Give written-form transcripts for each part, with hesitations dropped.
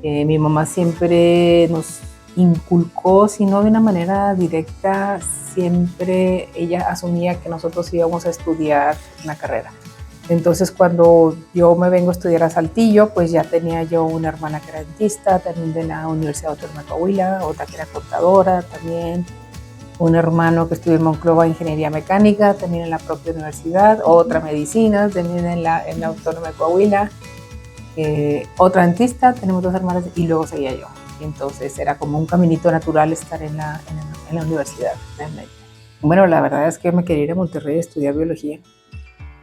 Mi mamá siempre nos inculcó, si no de una manera directa, siempre ella asumía que nosotros íbamos a estudiar una carrera. Entonces cuando yo me vengo a estudiar a Saltillo, pues ya tenía yo una hermana que era dentista, también de la Universidad Autónoma de Coahuila, otra que era contadora también, un hermano que estudió en Monclova Ingeniería Mecánica, también en la propia universidad, otra medicina, también en la Autónoma de Coahuila, otra dentista, tenemos 2 hermanas y luego seguía yo. Y entonces era como un caminito natural estar en la universidad realmente. Bueno, la verdad es que me quería ir a Monterrey a estudiar biología.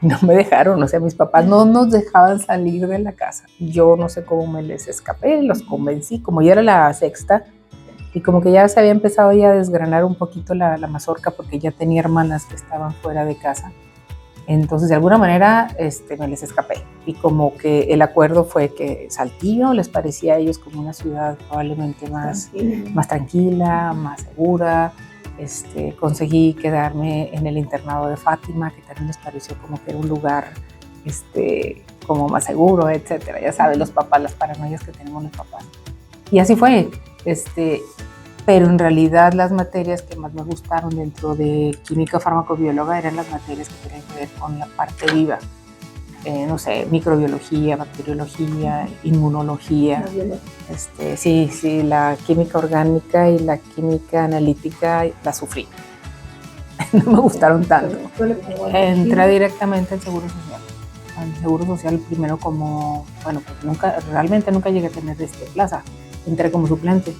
No me dejaron, o sea, mis papás no nos dejaban salir de la casa. Yo no sé cómo me les escapé, los convencí, como yo era la sexta, y como que ya se había empezado ya a desgranar un poquito la mazorca porque ya tenía hermanas que estaban fuera de casa. Entonces, de alguna manera, me les escapé. Y como que el acuerdo fue que Saltillo les parecía a ellos como una ciudad probablemente más tranquila, más segura. Conseguí quedarme en el internado de Fátima, que también les pareció como que era un lugar como más seguro, etcétera. Ya sabes, los papás, las paranoias que tenemos los papás. Y así fue. Pero en realidad las materias que más me gustaron dentro de química farmacobióloga eran las materias que tenían que ver con la parte viva. No sé, microbiología, bacteriología, inmunología. Sí, la química orgánica y la química analítica la sufrí. No me gustaron tanto. Entré directamente al Seguro Social. Al Seguro Social primero como, bueno, pues realmente nunca llegué a tener plaza. Entré como suplente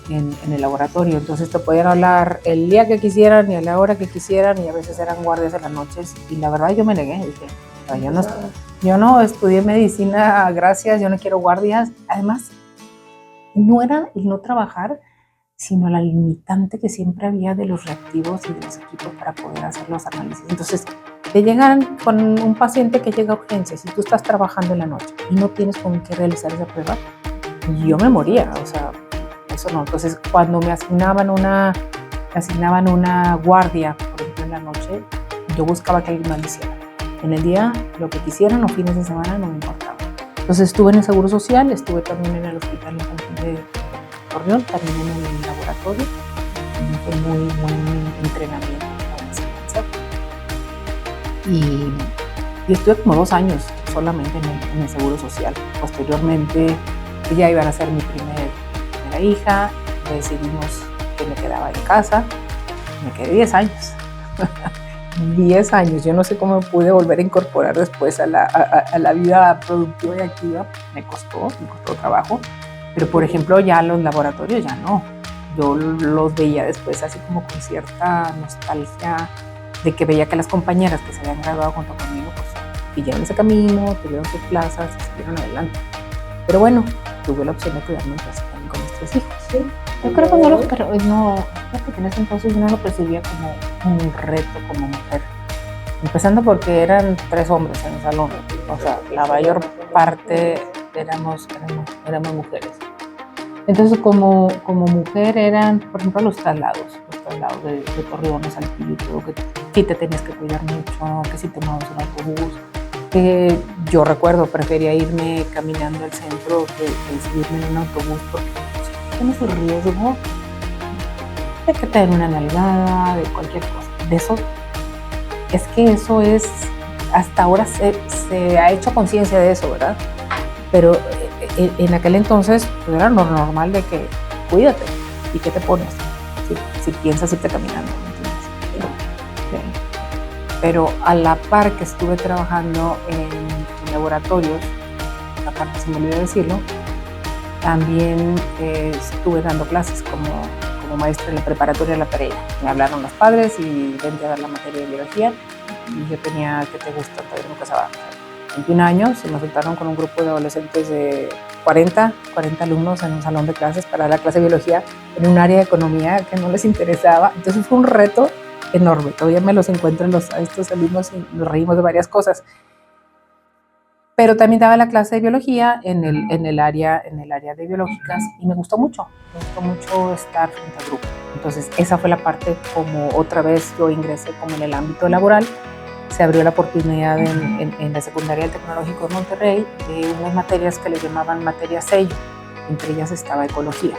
en el laboratorio, entonces te podían hablar el día que quisieran y a la hora que quisieran y a veces eran guardias en las noches y la verdad yo me negué, dije, yo no estudié medicina, gracias, yo no quiero guardias. Además, no era el no trabajar, sino la limitante que siempre había de los reactivos y de los equipos para poder hacer los análisis. Entonces, te llegan con un paciente que llega a urgencias y tú estás trabajando en la noche y no tienes con qué realizar esa prueba, yo me moría, o sea, eso no. Entonces, cuando me asignaban una guardia, por ejemplo, en la noche, yo buscaba que alguien más lo hiciera. En el día, lo que quisieran o fines de semana, no me importaba. Entonces, estuve en el Seguro Social, estuve también en el Hospital Infantil de Torreón, también en el laboratorio. Fue muy entrenamiento, muy enseñanza. Y estuve como 2 años solamente en el Seguro Social. Posteriormente, ya iban a ser mi primera hija, decidimos que me quedaba en casa, me quedé 10 años. 10 años, yo no sé cómo me pude volver a incorporar después a la vida productiva y activa, me costó trabajo, pero por ejemplo ya los laboratorios ya no, yo los veía después así como con cierta nostalgia de que veía que las compañeras que se habían graduado junto conmigo pues siguieron ese camino, tuvieron sus plazas y siguieron adelante, pero bueno, tuve la opción de cuidarme en casa también con mis 3 hijos. Sí. Yo creo que en ese entonces yo no lo percibía como un reto como mujer. Empezando porque eran 3 hombres en el salón, o sea, la mayor parte éramos mujeres. Entonces, como mujer eran, por ejemplo, los traslados de Torreón a Saltillo y todo, que sí te tenías que cuidar mucho, que si tomabas un autobús. Yo recuerdo, prefería irme caminando al centro que subirme en un autobús porque tienes el riesgo de que te den una nalgada, de cualquier cosa. De eso, es que eso es, hasta ahora se ha hecho conciencia de eso, ¿verdad? Pero en aquel entonces pues era lo normal de que cuídate y que te pones si piensas irte caminando, ¿me entiendes? Pero a la par que estuve trabajando en laboratorios, aparte se me olvidó decirlo, también estuve dando clases como maestra en la preparatoria de La Pereira. Me hablaron los padres y vente a dar la materia de biología y yo tenía, ¿qué te gusta? Todavía no casaba, 21 años y me soltaron con un grupo de adolescentes de 40 alumnos en un salón de clases para dar la clase de biología en un área de economía que no les interesaba. Entonces fue un reto enorme. Todavía me los encuentro a estos alumnos y nos reímos de varias cosas. Pero también daba la clase de biología en el área de biológicas y me gustó mucho estar frente al grupo. Entonces esa fue la parte como otra vez yo ingresé como en el ámbito laboral. Se abrió la oportunidad en la secundaria del Tecnológico de Monterrey de unas materias que le llamaban materia sello. entre ellas estaba ecología.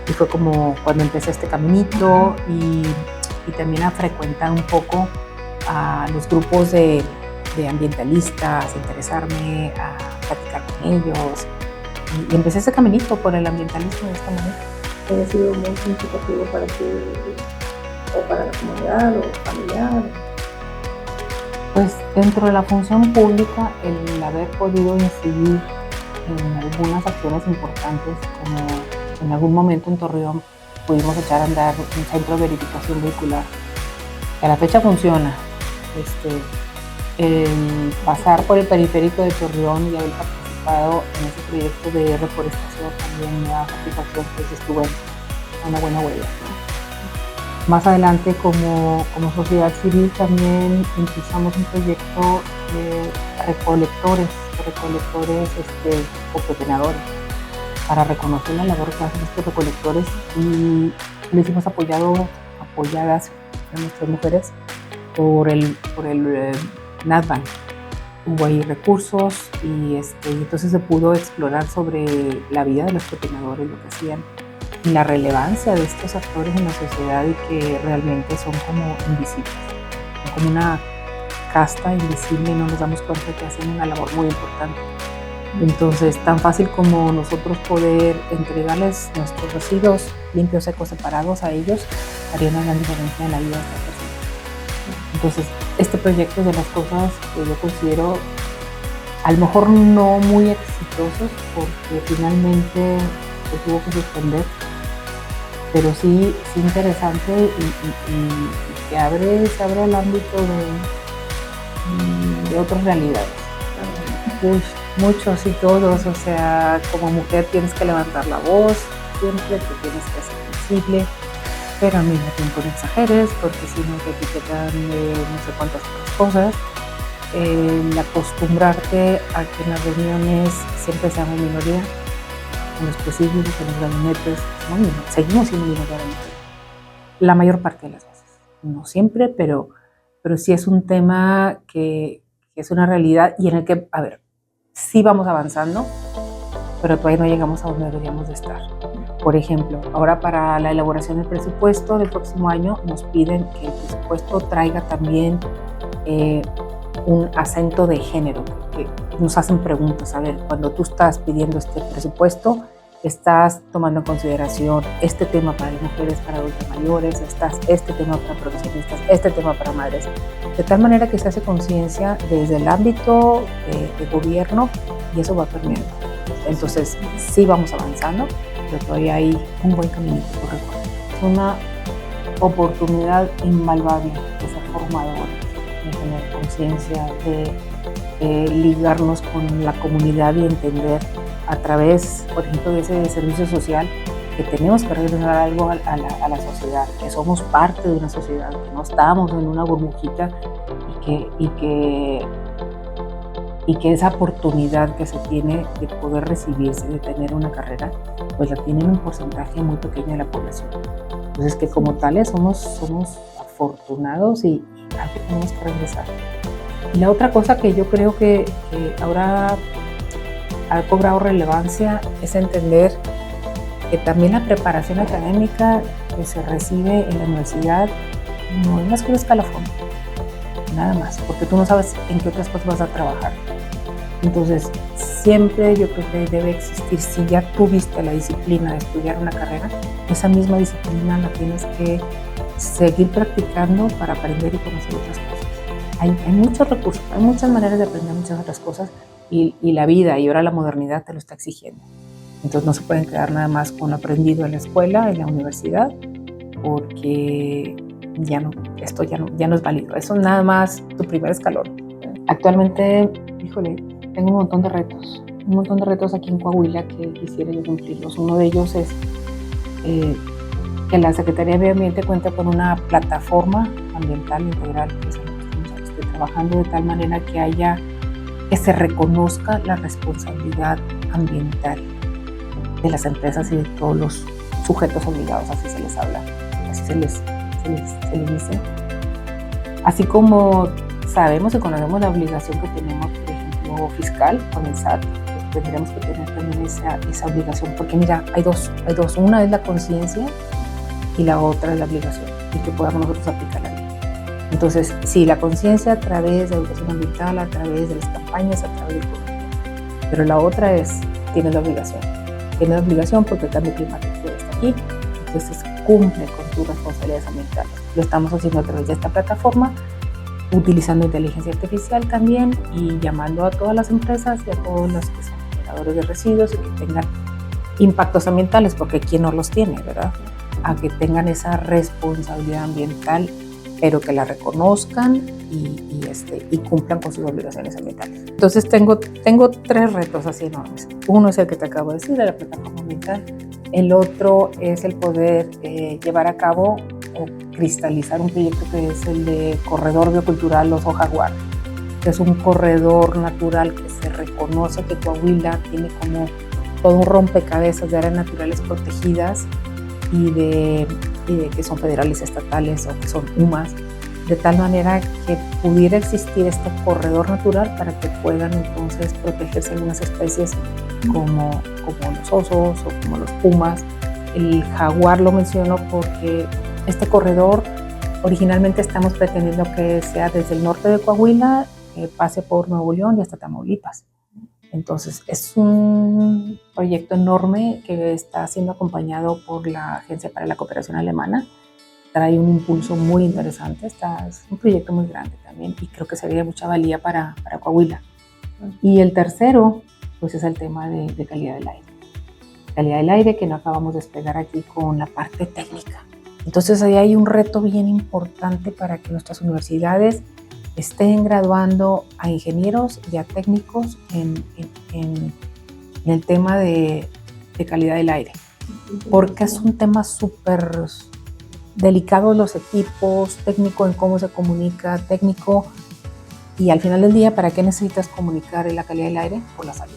Y fue como cuando empecé este caminito y también a frecuentar un poco a los grupos de ambientalistas, a interesarme, a platicar con ellos. Y empecé ese caminito por el ambientalismo de esta manera. ¿Ha sido muy significativo para ti o para la comunidad o familiar? Pues dentro de la función pública, el haber podido incidir en algunas acciones importantes, como en algún momento en Torreón pudimos echar a andar un centro de verificación vehicular, que a la fecha funciona. El pasar por el periférico de Torreón y haber participado en ese proyecto de reforestación también me da satisfacción, pues estuve una buena huella. Más adelante, como sociedad civil, también impulsamos un proyecto de recolectores o pepenadores, para reconocer la labor que hacen estos recolectores, y lo hicimos apoyadas a nuestras mujeres por el NatBank. Hubo ahí recursos y entonces se pudo explorar sobre la vida de los pepenadores, lo que hacían, y la relevancia de estos actores en la sociedad, y que realmente son como invisibles, son como una casta invisible y no nos damos cuenta que hacen una labor muy importante. Entonces, tan fácil como nosotros poder entregarles nuestros residuos limpios, secos, separados a ellos, haría una gran diferencia en la vida de esta persona. Entonces, este proyecto es de las cosas que yo considero, a lo mejor no muy exitosos, porque finalmente se tuvo que suspender, pero sí interesante, y que se abre el ámbito de otras realidades. Muchos y todos, o sea, como mujer tienes que levantar la voz, siempre te tienes que ser sensible, pero al mismo tiempo no exageres, porque si no te etiquetan no sé cuántas otras cosas. El acostumbrarte a que en las reuniones siempre seamos minoría, en los presidios, en los gabinetes, seguimos siendo minoría de mujeres, la mayor parte de las veces. No siempre, pero sí es un tema que es una realidad, y en el que, a ver, sí vamos avanzando, pero todavía no llegamos a donde deberíamos de estar. Por ejemplo, ahora para la elaboración del presupuesto del próximo año nos piden que el presupuesto traiga también un acento de género, que nos hacen preguntas. A ver, cuando tú estás pidiendo este presupuesto, estás tomando en consideración este tema para las mujeres, para adultos mayores, este tema para profesionistas, este tema para madres, de tal manera que se hace conciencia desde el ámbito de gobierno, y eso va permeando. Entonces sí vamos avanzando, pero todavía hay un buen caminito por recorrer. Es una oportunidad invaluable de ser formadores, de tener conciencia, de ligarnos con la comunidad y entender a través, por ejemplo, de ese servicio social, que tenemos que regresar algo a la sociedad, que somos parte de una sociedad, que no estamos en una burbujita, y que esa oportunidad que se tiene de poder recibirse, de tener una carrera, pues la tienen un porcentaje muy pequeño de la población. Entonces, que como tales somos afortunados, y algo tenemos que regresar. Y la otra cosa que yo creo que ahora ha cobrado relevancia es entender que también la preparación académica que se recibe en la universidad no es más que un escalafón, nada más, porque tú no sabes en qué otras cosas vas a trabajar. Entonces, siempre yo creo que debe existir, si ya tuviste la disciplina de estudiar una carrera, esa misma disciplina la tienes que seguir practicando para aprender y conocer otras cosas. Hay muchos recursos, hay muchas maneras de aprender muchas otras cosas, y la vida y ahora la modernidad te lo está exigiendo. Entonces no se pueden quedar nada más con lo aprendido en la escuela, en la universidad, porque esto ya no es válido. Eso es nada más tu primer escalón. Actualmente, tengo un montón de retos aquí en Coahuila que quisiera yo cumplirlos. Uno de ellos es que la Secretaría de Medio Ambiente cuenta con una plataforma ambiental integral, que estamos trabajando de tal manera que se reconozca la responsabilidad ambiental de las empresas y de todos los sujetos obligados, así se les habla, así se les dice. Así como sabemos y conocemos la obligación que tenemos, por ejemplo, fiscal con el SAT, tendríamos que tener también esa obligación, porque mira, hay dos, una es la conciencia y la otra es la obligación, y que podamos nosotros aplicar la ley. Entonces, sí, la conciencia a través de educación ambiental, a través de las campañas, a través del gobierno, pero la otra es, tienes la obligación porque el cambio climático está aquí, entonces cumple con tus responsabilidades ambientales. Lo estamos haciendo a través de esta plataforma, utilizando inteligencia artificial también y llamando a todas las empresas y a todos los que son generadores de residuos y que tengan impactos ambientales, porque ¿quién no los tiene, verdad? A que tengan esa responsabilidad ambiental, pero que la reconozcan y cumplan con sus obligaciones ambientales. Entonces tengo 3 retos así enormes. Uno es el que te acabo de decir, de la plataforma ambiental. El otro es el poder llevar a cabo o cristalizar un proyecto que es el de Corredor Biocultural Oso Jaguar, que es un corredor natural que se reconoce que Coahuila tiene como todo un rompecabezas de áreas naturales protegidas y de que son federales, estatales o que son UMAS, de tal manera que pudiera existir este corredor natural para que puedan entonces protegerse algunas especies como los osos o como los pumas. El jaguar lo menciono porque este corredor originalmente estamos pretendiendo que sea desde el norte de Coahuila, pase por Nuevo León y hasta Tamaulipas. Entonces es un proyecto enorme que está siendo acompañado por la Agencia para la Cooperación Alemana. Trae un impulso muy interesante, es un proyecto muy grande también y creo que sería mucha valía para Coahuila. Y el tercero, pues es el tema de calidad del aire. Calidad del aire que no acabamos de despegar aquí con la parte técnica. Entonces ahí hay un reto bien importante para que nuestras universidades estén graduando a ingenieros y a técnicos en el tema de calidad del aire, porque es un tema súper delicado, los equipos, técnico en cómo se comunica, técnico, y al final del día, ¿para qué necesitas comunicar la calidad del aire? Por la salud.